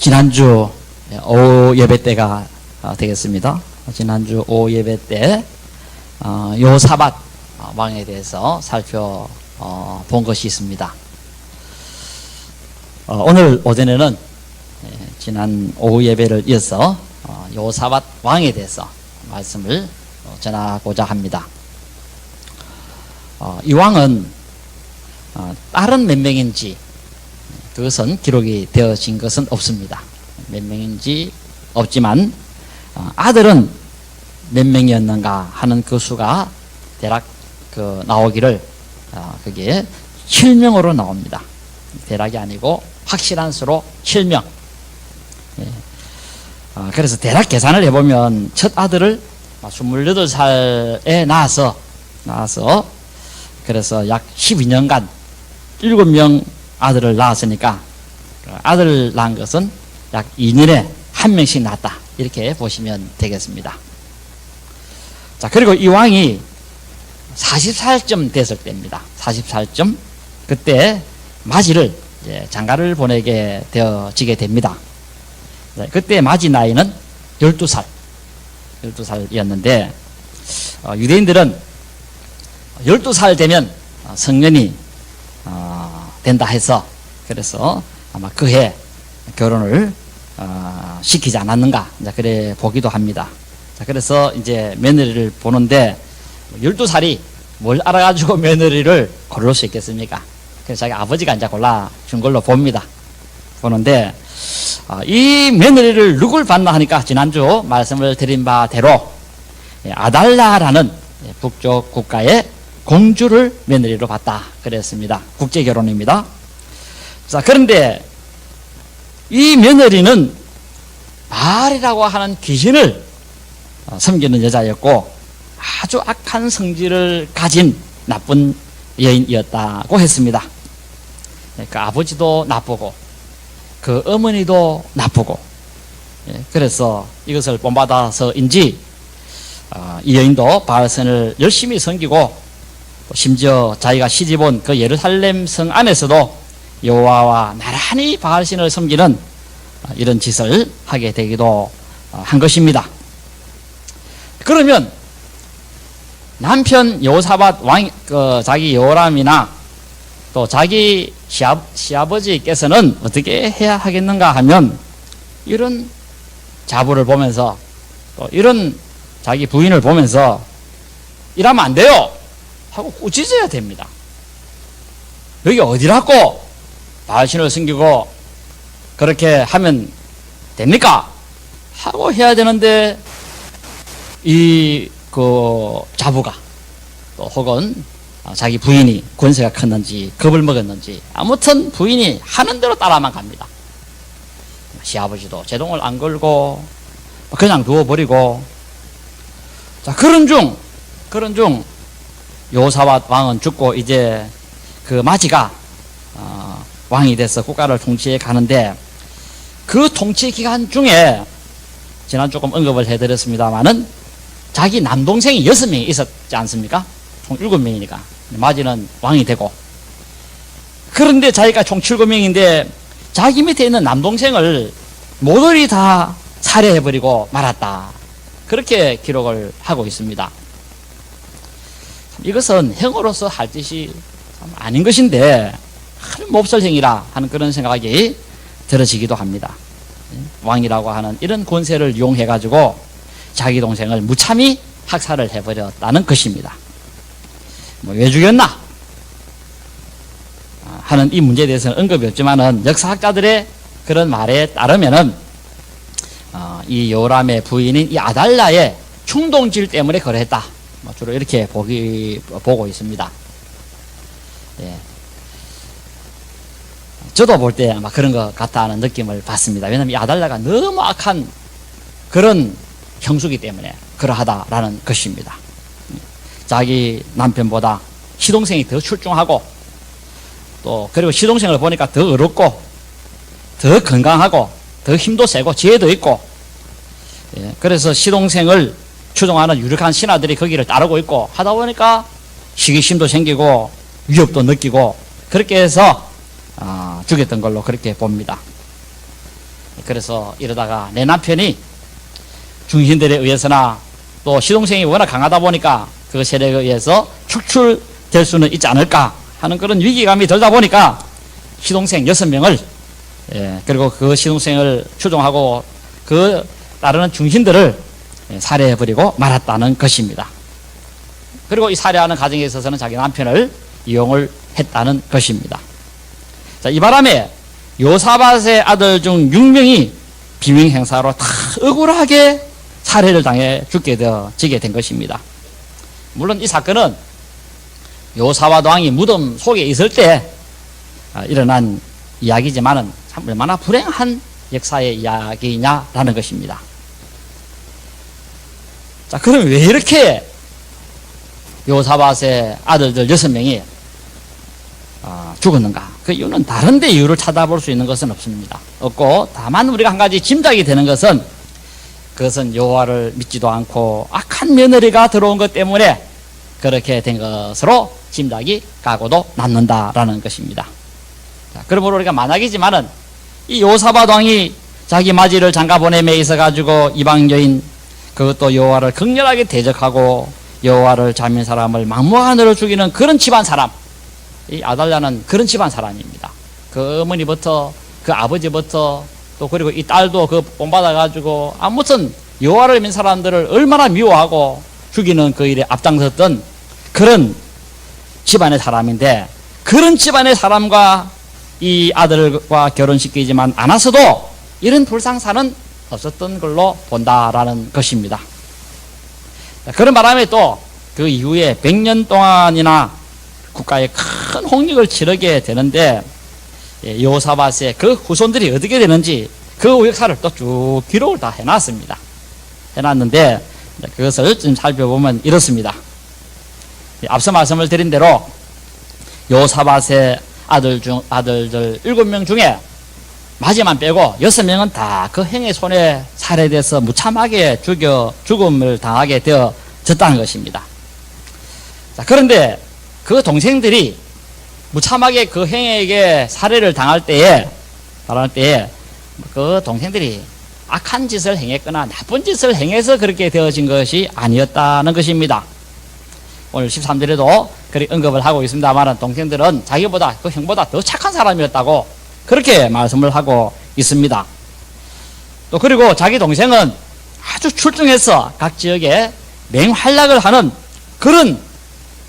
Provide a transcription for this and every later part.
지난주 오후 예배 때가 되겠습니다. 지난주 오후 예배 때 여호사밧 왕에 대해서 살펴본 것이 있습니다. 오늘 오전에는 지난 오후 예배를 이어서 여호사밧 왕에 대해서 말씀을 전하고자 합니다. 이 왕은 딸은 몇 명인지 그것은 기록이 되어진 것은 없습니다. 몇 명인지 없지만 아들은 몇 명이었는가 하는 그 수가 대략 나오기를 그게 7명으로 나옵니다. 대략이 아니고 확실한 수로 7명. 그래서 대략 계산을 해보면 첫 아들을 28살에 낳아서 그래서 약 12년간 7명 아들을 낳았으니까 아들 낳은 것은 약 2년에 한 명씩 낳았다, 이렇게 보시면 되겠습니다. 자, 그리고 이 왕이 40살쯤 됐을 때입니다. 40살쯤 그때 마지를 장가를 보내게 되어지게 됩니다. 그때 마지 나이는 12살이었는데 유대인들은 12살 되면 성년이 된다 해서 그래서 아마 그해 결혼을 시키지 않았는가, 그래 보기도 합니다. 자, 그래서 이제 며느리를 보는데 12살이 뭘 알아가지고 며느리를 고를 수 있겠습니까? 그래서 자기 아버지가 이제 골라준 걸로 보는데 이 며느리를 누굴 받나 하니까 지난주 말씀을 드린 바대로 아달라라는 북쪽 국가의 공주를 며느리로 받다 그랬습니다. 국제 결혼입니다. 자, 그런데 이 며느리는 바알이라고 하는 귀신을 섬기는 여자였고 아주 악한 성질을 가진 나쁜 여인이었다고 했습니다. 그 아버지도 나쁘고 그 어머니도 나쁘고, 그래서 이것을 본받아서인지 이 여인도 바알선을 열심히 섬기고 심지어 자기가 시집온 그 예루살렘 성 안에서도 여호와와 나란히 바알신을 섬기는 이런 짓을 하게 되기도 한 것입니다. 그러면 남편 여호사밧 왕, 자기 여호람이나 또 자기 시아버지께서는 어떻게 해야 하겠는가 하면 이런 자부를 보면서 또 이런 자기 부인을 보면서 이러면 안 돼요 하고 꾸짖어야 됩니다. 여기 어디라고 바알신을 섬기고 그렇게 하면 됩니까? 하고 해야 되는데 이 자부가 또 혹은 자기 부인이 권세가 컸는지 겁을 먹었는지 아무튼 부인이 하는 대로 따라만 갑니다. 시아버지도 제동을 안 걸고 그냥 두어버리고, 자, 그런 중 여호사밧 왕은 죽고 이제 그 마지가 왕이 돼서 국가를 통치해 가는데 그 통치 기간 중에 지난 조금 언급을 해드렸습니다만은 자기 남동생이 6명이 있었지 않습니까? 총 7명이니까 마지는 왕이 되고, 그런데 자기가 총 7명인데 자기 밑에 있는 남동생을 모조리 다 살해해버리고 말았다, 그렇게 기록을 하고 있습니다. 이것은 형으로서 할 짓이 아닌 것인데 몹쓸 행위라 하는 그런 생각이 들어지기도 합니다. 왕이라고 하는 이런 권세를 이용해 가지고 자기 동생을 무참히 학살을 해버렸다는 것입니다. 왜 죽였나 하는 이 문제에 대해서는 언급이 없지만은 역사학자들의 그런 말에 따르면은 이 여호람의 부인인 이 아달라의 충동질 때문에 그랬다, 주로 이렇게 보고 있습니다. 저도 볼 때 아마 그런 것 같다는 느낌을 받습니다. 왜냐하면 이 아달라가 너무 악한 그런 형수기 때문에 그러하다라는 것입니다. 자기 남편보다 시동생이 더 출중하고 또 그리고 시동생을 보니까 더 어렵고 더 건강하고 더 힘도 세고 지혜도 있고, 그래서 시동생을 추종하는 유력한 신하들이 거기를 따르고 있고 하다 보니까 시기심도 생기고 위협도 느끼고 그렇게 해서 죽였던 걸로 그렇게 봅니다. 그래서 이러다가 내 남편이 중신들에 의해서나 또 시동생이 워낙 강하다 보니까 그 세력에 의해서 축출될 수는 있지 않을까 하는 그런 위기감이 들다 보니까 시동생 6명을 그리고 그 시동생을 추종하고 그 따르는 중신들을 살해해버리고 말았다는 것입니다. 그리고 이 살해하는 과정에 있어서는 자기 남편을 이용을 했다는 것입니다. 자, 이 바람에 요사밧의 아들 중 6명이 비명행사로 다 억울하게 살해를 당해 죽게 되어지게 된 것입니다. 물론 이 사건은 요사밧 왕이 무덤 속에 있을 때 일어난 이야기지만은 참 얼마나 불행한 역사의 이야기냐라는 것입니다. 자, 그럼 왜 이렇게 요사밧의 아들들 6명이 죽었는가? 그 이유는 다른데 이유를 찾아볼 수 있는 것은 없고, 다만 우리가 한 가지 짐작이 되는 것은 그것은 여호와를 믿지도 않고 악한 며느리가 들어온 것 때문에 그렇게 된 것으로 짐작이 가고도 남는다라는 것입니다. 자, 그러므로 우리가 만약이지만은 이 요사밧 왕이 자기 마지를 장가 보냄에 있어 가지고 이방 여인 그것도 여호와를 극렬하게 대적하고 여호와를 자민 사람을 막무가내로 죽이는 그런 집안 사람, 이 아달랴는 그런 집안 사람입니다. 그 어머니부터 그 아버지부터 또 그리고 이 딸도 그 본받아 가지고 아무튼 여호와를 믿는 사람들을 얼마나 미워하고 죽이는 그 일에 앞장섰던 그런 집안의 사람인데, 그런 집안의 사람과 이 아들과 결혼시키지만 않았어도 이런 불상사는 없었던 걸로 본다라는 것입니다. 그런 바람에 또 그 이후에 100년 동안이나 국가에 큰 홍역을 치르게 되는데, 여호사밧의 그 후손들이 어떻게 되는지 그 역사를 또 쭉 기록을 다 해놨는데 그것을 좀 살펴보면 이렇습니다. 앞서 말씀을 드린 대로 여호사밧의 아들들 7명 중에 마지막 빼고 6명은 다 그 행의 손에 살해돼서 무참하게 죽음을 당하게 되어졌다는 것입니다. 자, 그런데 그 동생들이 무참하게 그 행에게 살해를 당할 때에 그 동생들이 악한 짓을 행했거나 나쁜 짓을 행해서 그렇게 되어진 것이 아니었다는 것입니다. 오늘 13절에도 그렇게 언급을 하고 있습니다만 동생들은 자기보다 그 형보다 더 착한 사람이었다고 그렇게 말씀을 하고 있습니다. 또 그리고 자기 동생은 아주 출중해서 각 지역에 맹활약을 하는 그런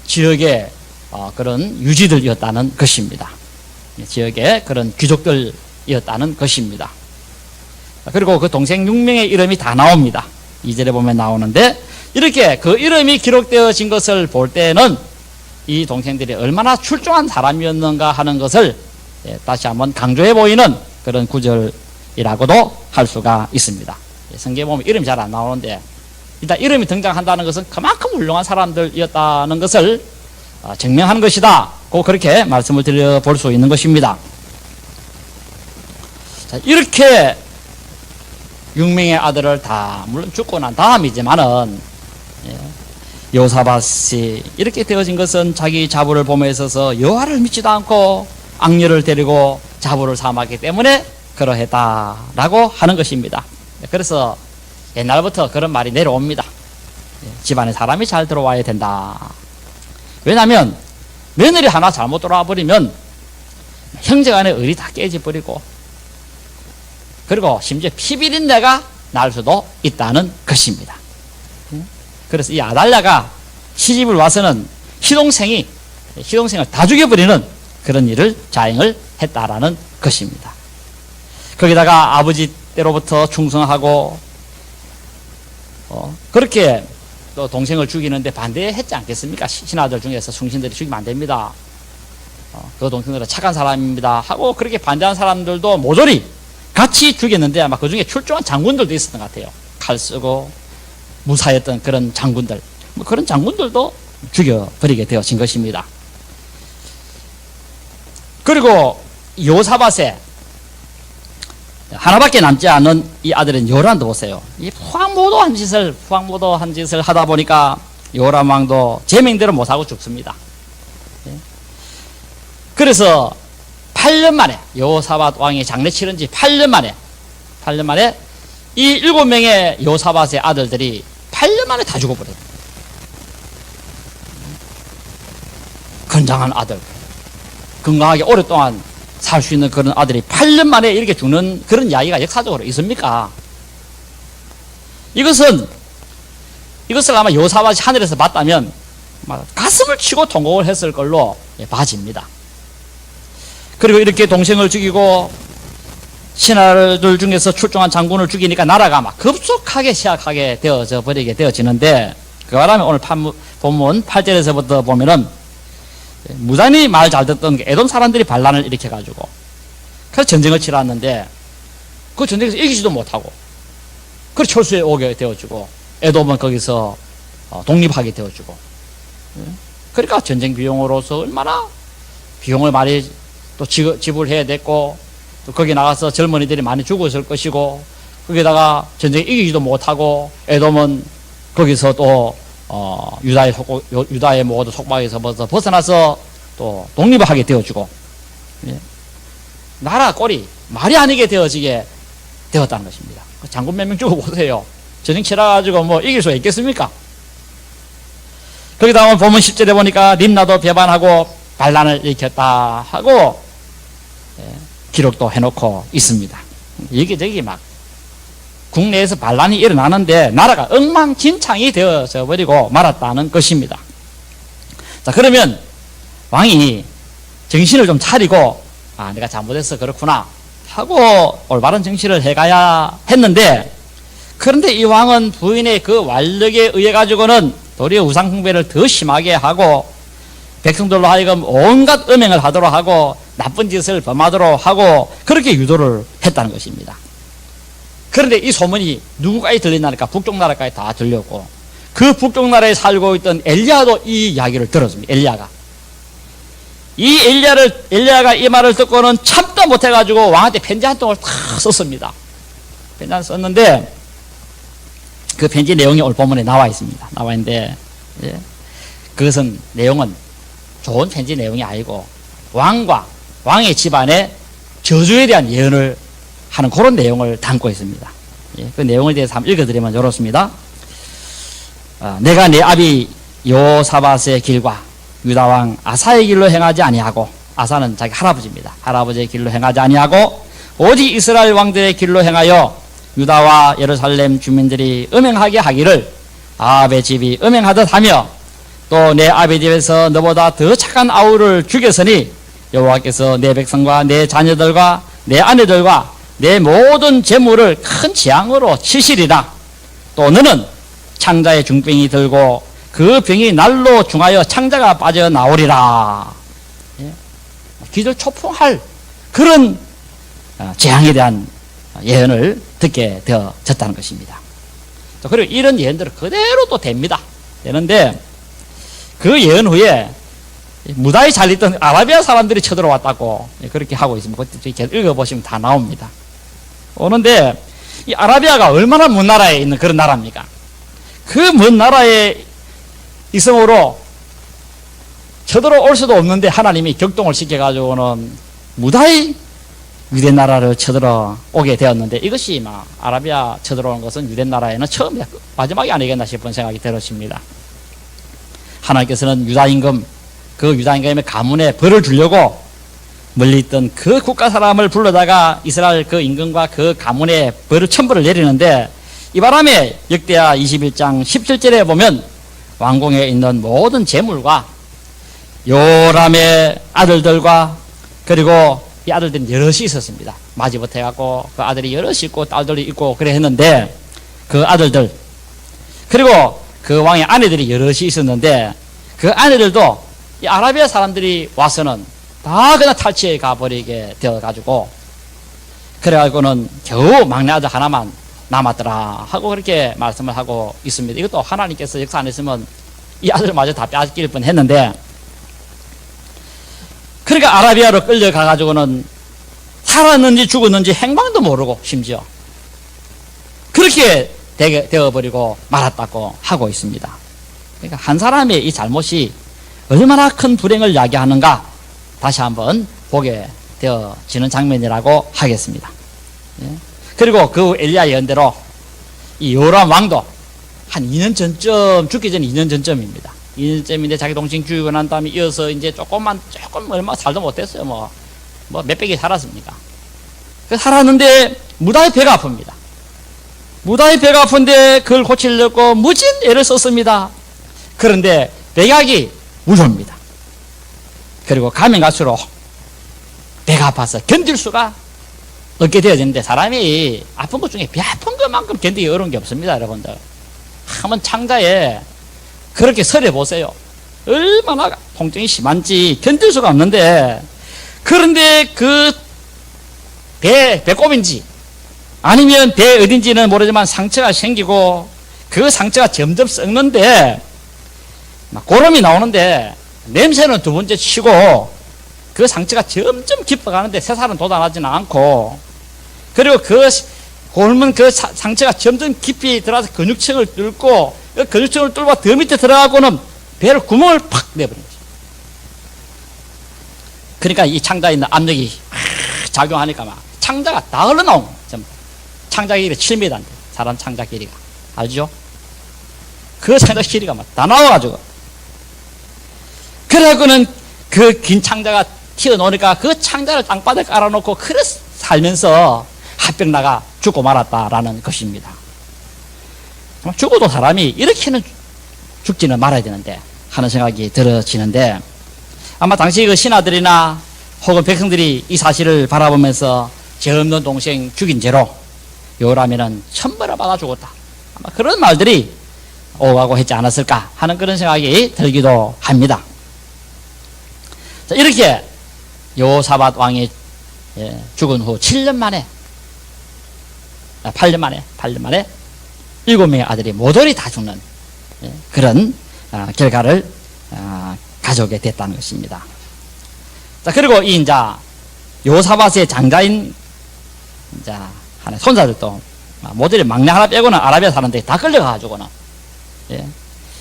지역의 그런 유지들이었다는 것입니다. 지역의 그런 귀족들이었다는 것입니다. 그리고 그 동생 6명의 이름이 다 나옵니다. 2절에 보면 나오는데, 이렇게 그 이름이 기록되어진 것을 볼 때는 이 동생들이 얼마나 출중한 사람이었는가 하는 것을 다시 한번 강조해 보이는 그런 구절이라고도 할 수가 있습니다. 성경에 보면 이름이 잘 안 나오는데 일단 이름이 등장한다는 것은 그만큼 훌륭한 사람들이었다는 것을 증명하는 것이다. 꼭 그렇게 말씀을 드려볼 수 있는 것입니다. 자, 이렇게 6명의 아들을 다 물론 죽고 난 다음이지만은 여호사밧이 이렇게 되어진 것은 자기 자부를 보며 있어서 여호와를 믿지도 않고 악녀를 데리고 자부를 삼았기 때문에 그러했다라고 하는 것입니다. 그래서 옛날부터 그런 말이 내려옵니다. 집안에 사람이 잘 들어와야 된다. 왜냐하면 며느리 하나 잘못 들어와 버리면 형제간의 의리 다 깨져버리고, 그리고 심지어 피비린내가 날 수도 있다는 것입니다. 그래서 이 아달랴가 시집을 와서는 희동생을 다 죽여버리는 그런 일을 자행을 했다라는 것입니다. 거기다가 아버지 때로부터 충성하고 그렇게 또 동생을 죽이는데 반대했지 않겠습니까? 신하들 중에서 충신들이 죽이면 안 됩니다. 그 동생들은 착한 사람입니다 하고 그렇게 반대한 사람들도 모조리 같이 죽였는데 아마 그 중에 출중한 장군들도 있었던 것 같아요. 칼 쓰고 무사했던 그런 장군들, 그런 장군들도 죽여버리게 되어진 것입니다. 그리고 요사밧의 하나밖에 남지 않은 이 아들인 요람도 보세요. 이 후황모도한 짓을 하다 보니까 요람 왕도 제명대로 못하고 죽습니다. 그래서 8년 만에 여호사밧 왕이 장례 치른 지 8년 8년 만에 이 7명의 여호사밧의 아들들이 8년 만에 다 죽어버려요. 건장한 아들, 건강하게 오랫동안 살 수 있는 그런 아들이 8년 만에 이렇게 죽는 그런 이야기가 역사적으로 있습니까? 이것을 아마 여호사밧이 하늘에서 봤다면 가슴을 치고 통곡을 했을 걸로 봐집니다. 그리고 이렇게 동생을 죽이고 신하들 중에서 출중한 장군을 죽이니까 나라가 막 급속하게 쇠약하게 되어져 버리게 되어지는데, 그 바람에 오늘 본문 8절에서부터 보면은 무단히 말 잘 듣던 게 에돔 사람들이 반란을 일으켜가지고 그래서 전쟁을 치렀는데 그 전쟁에서 이기지도 못하고 그래서 철수에 오게 되어지고 에돔은 거기서 독립하게 되어지고, 그러니까 전쟁 비용으로서 얼마나 비용을 많이 또 지불해야 됐고, 또 거기 나가서 젊은이들이 많이 죽었을 것이고, 거기다가 전쟁에 이기지도 못하고 에돔은 거기서 또 유다의 모든 속박에서 벗어나서 또 독립을 하게 되어지고, 나라 꼴이 말이 아니게 되어지게 되었다는 것입니다. 장군 몇 명 죽어보세요. 전쟁 치러가지고 뭐 이길 수 있겠습니까? 거기다가 보면 10절에 보니까 림나도 배반하고 반란을 일으켰다 하고 기록도 해놓고 있습니다. 여기저기 막 국내에서 반란이 일어나는데 나라가 엉망진창이 되어져 버리고 말았다는 것입니다. 자, 그러면 왕이 정신을 좀 차리고 내가 잘못해서 그렇구나 하고 올바른 정치를 해가야 했는데, 그런데 이 왕은 부인의 그 완력에 의해 가지고는 도리어 우상 숭배를 더 심하게 하고 백성들로 하여금 온갖 음행을 하도록 하고 나쁜 짓을 범하도록 하고 그렇게 유도를 했다는 것입니다. 그런데 이 소문이 누구까지 들린다니까 북쪽 나라까지 다 들렸고, 그 북쪽 나라에 살고 있던 엘리야도 이 이야기를 들었습니다. 엘리야가 이 말을 듣고는 참다 못해가지고 왕한테 편지 한 통을 다 썼습니다. 편지 한 썼는데 그 편지 내용이 오늘 본문에 나와 있습니다. 나와 있는데 그것은 내용은 좋은 편지 내용이 아니고 왕의 집안의 저주에 대한 예언을 하는 그런 내용을 담고 있습니다. 그 내용에 대해서 한번 읽어드리면 이렇습니다. 내가 내 아비 여호사밧의 길과 유다왕 아사의 길로 행하지 아니하고, 아사는 자기 할아버지입니다. 할아버지의 길로 행하지 아니하고 오직 이스라엘 왕들의 길로 행하여 유다와 예루살렘 주민들이 음행하게 하기를 아합의 집이 음행하듯 하며, 또 내 아비 집에서 너보다 더 착한 아우를 죽였으니 여호와께서 내 백성과 내 자녀들과 내 아내들과 내 모든 재물을 큰 재앙으로 치시리라. 또 너는 창자의 중병이 들고 그 병이 날로 중하여 창자가 빠져나오리라. 기절초풍할 그런 재앙에 대한 예언을 듣게 되어졌다는 것입니다. 그리고 이런 예언들은 그대로 또 됩니다. 되는데 그 예언 후에 무다히 잘 있던 아라비아 사람들이 쳐들어왔다고 그렇게 하고 있습니다. 이렇게 읽어보시면 다 나옵니다. 오는데 이 아라비아가 얼마나 먼 나라에 있는 그런 나라입니까? 그 먼 나라에 있음으로 쳐들어올 수도 없는데 하나님이 격동을 시켜가지고는 무다히 유대 나라를 쳐들어오게 되었는데, 이것이 막 아라비아 쳐들어오는 것은 유대 나라에는 처음이야 마지막이 아니겠나 싶은 생각이 들었습니다. 하나님께서는 그 유다 임금의 가문에 벌을 주려고 멀리 있던 그 국가 사람을 불러다가 이스라엘 그 임금과 그 가문에 벌을 천벌을 내리는데, 이 바람에 역대하 21장 17절에 보면 왕궁에 있는 모든 재물과 요람의 아들들과, 그리고 이 아들들은 여럿이 있었습니다. 마지부터 해갖고 그 아들이 여럿이 있고 딸들이 있고 그래 했는데, 그 아들들 그리고 그 왕의 아내들이 여럿이 있었는데, 그 아내들도 이 아라비아 사람들이 와서는 다 그냥 탈취해 가버리게 되어가지고, 그래가지고는 겨우 막내 아들 하나만 남았더라 하고 그렇게 말씀을 하고 있습니다. 이것도 하나님께서 역사 안 했으면 이 아들마저 다 빼앗길 뻔 했는데, 그러니까 아라비아로 끌려가가지고는 살았는지 죽었는지 행방도 모르고 심지어 그렇게 되어버리고 말았다고 하고 있습니다. 그러니까 한 사람의 이 잘못이 얼마나 큰 불행을 야기하는가 다시 한번 보게 되어지는 장면이라고 하겠습니다. 그리고 그 엘리야 예언대로 이 요람 왕도 한 2년 전쯤, 죽기 전 2년 전쯤입니다. 2년 전쯤인데 자기 동생 죽이고 난 다음에 이어서 이제 조금 얼마 살도 못했어요. 뭐 몇백이 살았습니까? 그 살았는데 무다히 배가 아픕니다. 무다히 배가 아픈데 그걸 고치려고 무진 애를 썼습니다. 그런데 백약이 무료입니다. 그리고 가면 갈수록 배가 아파서 견딜 수가 없게 되어지는데, 사람이 아픈 것 중에 배 아픈 것만큼 견디기 어려운 게 없습니다. 여러분들 한번 창자에 그렇게 설해 보세요. 얼마나 통증이 심한지 견딜 수가 없는데, 그런데 그 배꼽인지 아니면 배 어딘지는 모르지만 상처가 생기고 그 상처가 점점 썩는데 막 고름이 나오는데 냄새는 두 번째 치고 그 상처가 점점 깊어가는데 새살은 돋아나지는 않고, 그리고 그 곪은 그 상처가 점점 깊이 들어가서 근육층을 뚫고 그 근육층을 뚫고 더 밑에 들어가고는 배를 구멍을 팍 내버린 거죠. 그러니까 이 창자에 있는 압력이 작용하니까 막 창자가 다 흘러나오는 거예요. 창자 길이 7m인데 사람 창자 길이가 알죠? 그 창자 길이가 막 다 나와가지고, 그래갖고는 그 긴 창자가 튀어나오니까 그 창자를 땅바닥에 깔아놓고 그래 살면서 합병 나가 죽고 말았다라는 것입니다. 죽어도 사람이 이렇게는 죽지는 말아야 되는데 하는 생각이 들어지는데, 아마 당시 그 신하들이나 혹은 백성들이 이 사실을 바라보면서 죄 없는 동생 죽인 죄로 요람이는 천벌을 받아 죽었다, 아마 그런 말들이 오가고 했지 않았을까 하는 그런 생각이 들기도 합니다. 자, 이렇게 여호사밧 왕이 죽은 후 8년 만에 7명의 아들이 모조리 다 죽는 그런 결과를 가져오게 됐다는 것입니다. 자, 그리고 이 이제 여호사밧의 장자인 이제 하나의 손자들도 모조리 막내 하나 빼고는 아라비아 사람들이 다 끌려가가지고는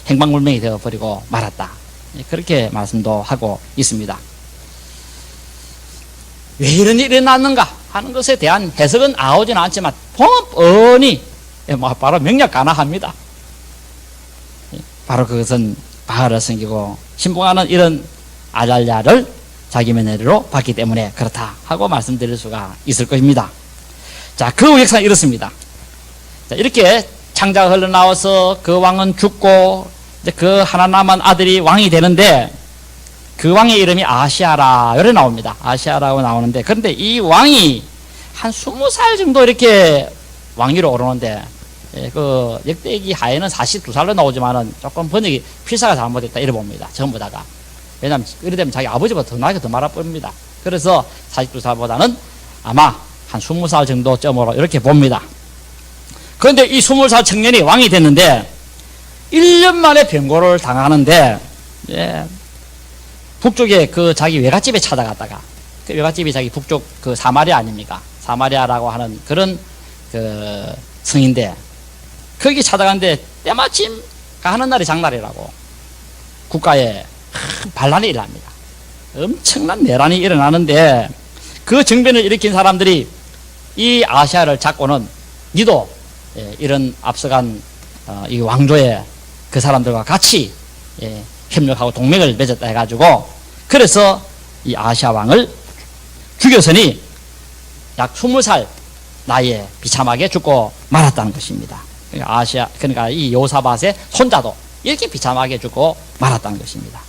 행방불명이 되어버리고 말았다, 그렇게 말씀도 하고 있습니다. 왜 이런 일이 일어났는가 하는 것에 대한 해석은 나오지는 않지만 보면 뻔히 바로 명약가나합니다. 바로 그것은 바알을 섬기고 신봉하는 이런 아달랴를 자기 며느리로 봤기 때문에 그렇다 하고 말씀드릴 수가 있을 것입니다. 자, 그 역사는 이렇습니다. 자, 이렇게 창자가 흘러나와서 그 왕은 죽고 이제 그 하나 남은 아들이 왕이 되는데, 그 왕의 이름이 아시아라 이렇게 나옵니다. 아시아라고 나오는데, 그런데 이 왕이 한 20살 정도 이렇게 왕위로 오르는데, 그 역대기 하에는 42살로 나오지만은 조금 번역이 필사가 잘못됐다 이래 봅니다. 전부 다가. 왜냐하면 이래 되면 자기 아버지보다 더 나게 더 말아버립니다. 그래서 42살보다는 아마 한 20살 정도쯤으로 이렇게 봅니다. 그런데 이 20살 청년이 왕이 됐는데 1년 만에 병고를 당하는데, 북쪽에 그 자기 외갓집에 찾아갔다가, 그 외갓집이 자기 북쪽 그 사마리아 아닙니까? 사마리아라고 하는 그런 그 성인데, 거기 찾아갔는데 때마침 가는 날이 장날이라고 국가에 큰 반란이 일어납니다. 엄청난 내란이 일어나는데, 그 정변을 일으킨 사람들이 이 아시아를 잡고는 니도 이런 앞서간 이 왕조의 그 사람들과 같이 협력하고 동맹을 맺었다 해가지고, 그래서 이 아시아 왕을 죽여서니 약 20살 나이에 비참하게 죽고 말았다는 것입니다. 그러니까 이 여호사밧의 손자도 이렇게 비참하게 죽고 말았다는 것입니다.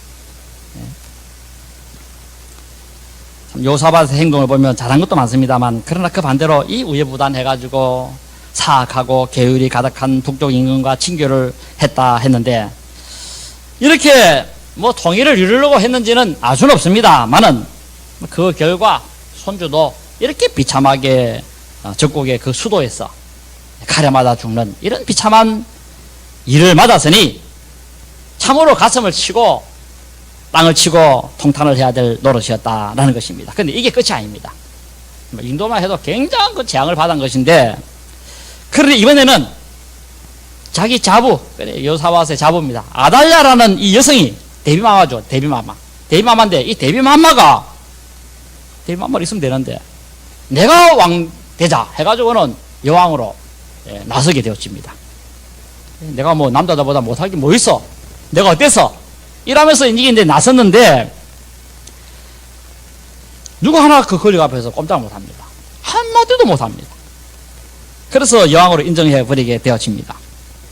여호사밧의 행동을 보면 잘한 것도 많습니다만, 그러나 그 반대로 이 우여부단해가지고 사악하고 계율이 가득한 북쪽 임금과 친교를 했다 했는데, 이렇게 뭐 통일을 이루려고 했는지는 알 수는 없습니다만은 그 결과 손주도 이렇게 비참하게 적국의 그 수도에서 칼에 맞아 죽는 이런 비참한 일을 맞았으니 참으로 가슴을 치고 땅을 치고 통탄을 해야 될 노릇이었다라는 것입니다. 그런데 이게 끝이 아닙니다. 인도만 해도 굉장한 그 재앙을 받은 것인데, 그런데 이번에는 자기 자부, 여호사밧의 자부입니다. 아달랴라는 이 여성이 데뷔마마죠. 데뷔마마인데, 이 데뷔마마가 있으면 되는데, 내가 왕 되자 해가지고는 여왕으로 나서게 되었습니다. 내가 뭐 남자들보다 못할 게 뭐 있어? 내가 어땠어? 이러면서 이제 나섰는데 누구 하나 그 권력 앞에서 꼼짝 못합니다. 한마디도 못합니다. 그래서 여왕으로 인정해 버리게 되어집니다.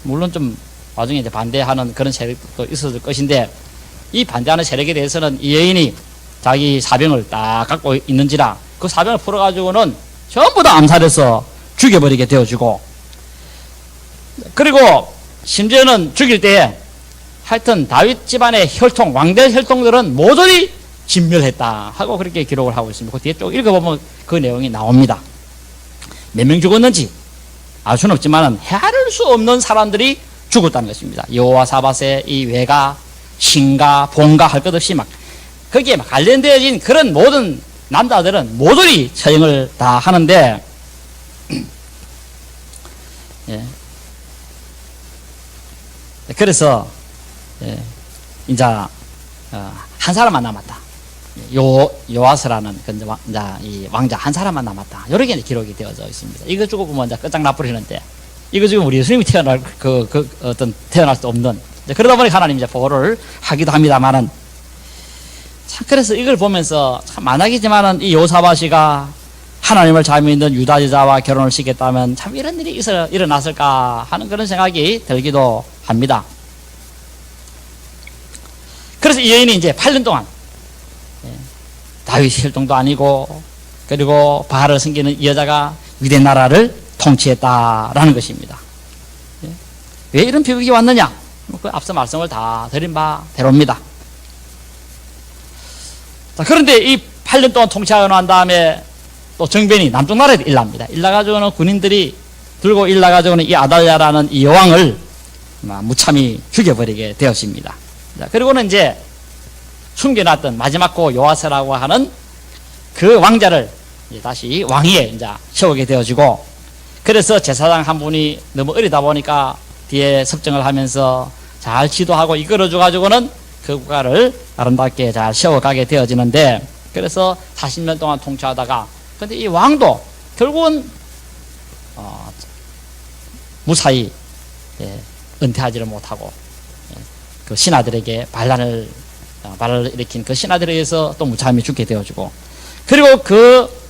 물론 좀 나중에 이제 반대하는 그런 세력도 있었을 것인데, 이 반대하는 세력에 대해서는 이 여인이 자기 사병을 딱 갖고 있는지라 그 사병을 풀어가지고는 전부 다 암살해서 죽여버리게 되어지고, 그리고 심지어는 죽일 때에 하여튼 다윗 집안의 혈통, 왕대 혈통들은 모조리 진멸했다 하고 그렇게 기록을 하고 있습니다. 그 뒤에 쭉 읽어보면 그 내용이 나옵니다. 몇 명 죽었는지 알 수는 없지만 헤아릴 수 없는 사람들이 죽었다는 것입니다. 여호와사밧의 이 외가, 신가, 본가 할 것 없이 막 거기에 막 관련되어진 그런 모든 남자들은 모조리 처형을 다 하는데, 예. 그래서 이제 한 사람만 남았다. 요아스라는 이 왕자 한 사람만 남았다. 이렇게 기록이 되어져 있습니다. 이거 주고 보면 이제 끝장나버리는데, 이거 지금 우리 예수님이 태어날 태어날 수 없는, 그러다 보니 하나님 이제 보호를 하기도 합니다만은, 참 그래서 이걸 보면서 참 만약이지만은 이 요사밧이가 하나님을 잘 믿는 유다 여자와 결혼을 시켰다면 참 이런 일이 일어났을까 하는 그런 생각이 들기도 합니다. 그래서 이 여인이 이제 8년 동안 다윗 혈통도 아니고, 그리고 바알을 섬기는 이 여자가 유대 나라를 통치했다라는 것입니다. 왜 이런 비극이 왔느냐? 그 앞서 말씀을 다 드린 바대로입니다. 자, 그런데 이 8년 동안 통치하고 난 다음에 또 정변이 남쪽 나라에 일납니다. 일나가지고는 군인들이 들고 일나가지고는 이 아달랴라는 이 여왕을 무참히 죽여버리게 되었습니다. 자, 그리고는 이제 숨겨놨던 마지막 고 요아스라고 하는 그 왕자를 이제 다시 왕위에 이제 세우게 되어지고, 그래서 제사장 한 분이 너무 어리다 보니까 뒤에 섭정을 하면서 잘 지도하고 이끌어줘가지고는 그 국가를 아름답게 잘 세워가게 되어지는데, 그래서 40년 동안 통치하다가, 근데 이 왕도 결국은 무사히 은퇴하지를 못하고 그 신하들에게 반란을 일으킨 그 신하들에 의해서 또 무참히 죽게 되어지고, 그리고 그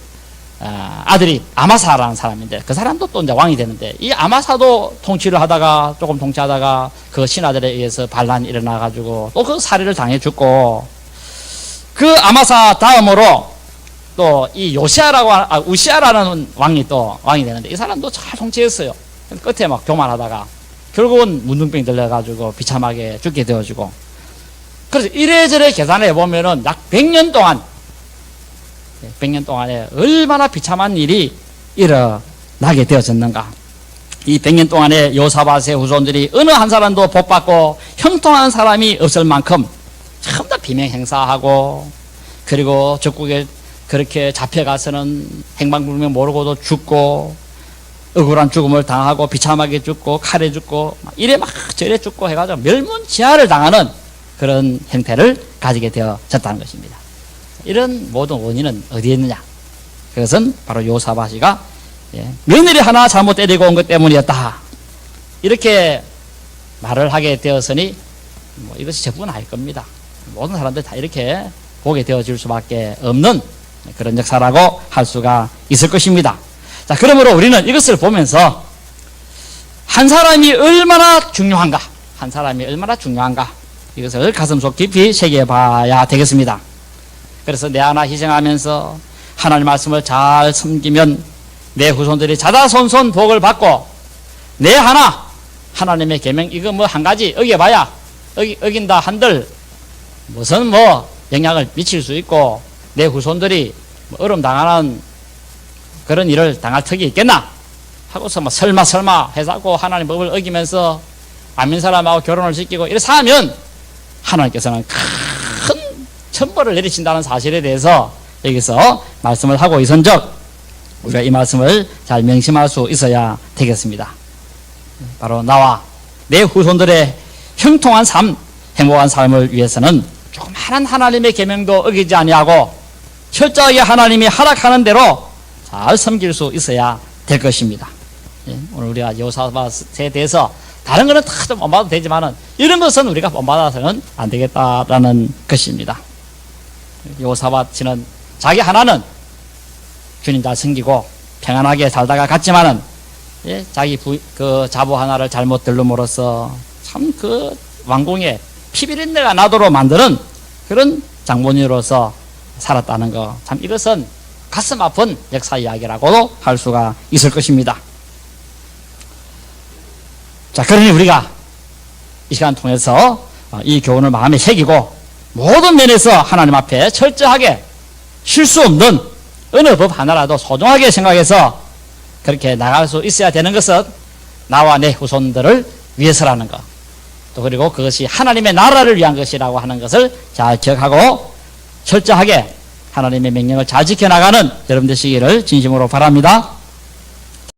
아들이 아마사라는 사람인데 그 사람도 또 이제 왕이 되는데, 이 아마사도 조금 통치하다가 그 신하들에 의해서 반란이 일어나가지고 또 그 살해를 당해 죽고, 그 아마사 다음으로 또 이 우시아라는 왕이 또 왕이 되는데, 이 사람도 잘 통치했어요. 끝에 막 교만하다가 결국은 문둥병 들려가지고 비참하게 죽게 되어지고, 그래서 이래저래 계산해 보면은 약 100년 동안에 얼마나 비참한 일이 일어나게 되어졌는가. 이 100년 동안에 요사밧의 후손들이 어느 한 사람도 복받고 형통한 사람이 없을 만큼 전부 다 비명 행사하고, 그리고 적국에 그렇게 잡혀가서는 행방불명 모르고도 죽고, 억울한 죽음을 당하고 비참하게 죽고 칼에 죽고 이래 막 저래 죽고 해가지고 멸문지화를 당하는 그런 형태를 가지게 되어졌다는 것입니다. 이런 모든 원인은 어디에 있느냐? 그것은 바로 요사밧이가 며느리 하나 잘못 데리고 온 것 때문이었다, 이렇게 말을 하게 되었으니 이것이 전부는 아닐 겁니다. 모든 사람들 다 이렇게 보게 되어질 수밖에 없는 그런 역사라고 할 수가 있을 것입니다. 자, 그러므로 우리는 이것을 보면서 한 사람이 얼마나 중요한가, 이것을 가슴속 깊이 새겨봐야 되겠습니다. 그래서 내 하나 희생하면서 하나님 말씀을 잘 섬기면 내 후손들이 자자손손 복을 받고, 내 하나 하나님의 계명 이거 뭐 한 가지 어겨봐야 어긴다 한들 무슨 영향을 미칠 수 있고, 내 후손들이 어려움 당하는 그런 일을 당할 턱이 있겠나 하고서 설마 해서 하나님 법을 어기면서 안민 사람하고 결혼을 시키고 이래서 하면 하나님께서는 큰 천벌을 내리신다는 사실에 대해서 여기서 말씀을 하고 있은즉 우리가 이 말씀을 잘 명심할 수 있어야 되겠습니다. 바로 나와 내 후손들의 형통한 삶, 행복한 삶을 위해서는 조그마한 하나님의 계명도 어기지 아니하고 철저하게 하나님이 허락하는 대로 잘 섬길 수 있어야 될 것입니다. 예, 오늘 우리가 여호사밧에 대해서 다른 거는 다 좀 본받아도 되지만은 이런 것은 우리가 본받아서는 안 되겠다라는 것입니다. 여호사밧은 자기 하나는 주님 잘 섬기고 평안하게 살다가 갔지만은 예, 자기 그 자부 하나를 잘못 들름으로써 참 그 왕궁에 피비린내가 나도록 만드는 그런 장본인으로서 살았다는 거, 참 이것은 가슴 아픈 역사 이야기라고도 할 수가 있을 것입니다. 자, 그러니 우리가 이 시간 통해서 이 교훈을 마음에 새기고 모든 면에서 하나님 앞에 철저하게 실수 없는 어느 법 하나라도 소중하게 생각해서 그렇게 나갈 수 있어야 되는 것은 나와 내 후손들을 위해서라는 것, 또 그리고 그것이 하나님의 나라를 위한 것이라고 하는 것을 잘 기억하고 철저하게 하나님의 명령을 잘 지켜나가는 여러분 되시기를 진심으로 바랍니다.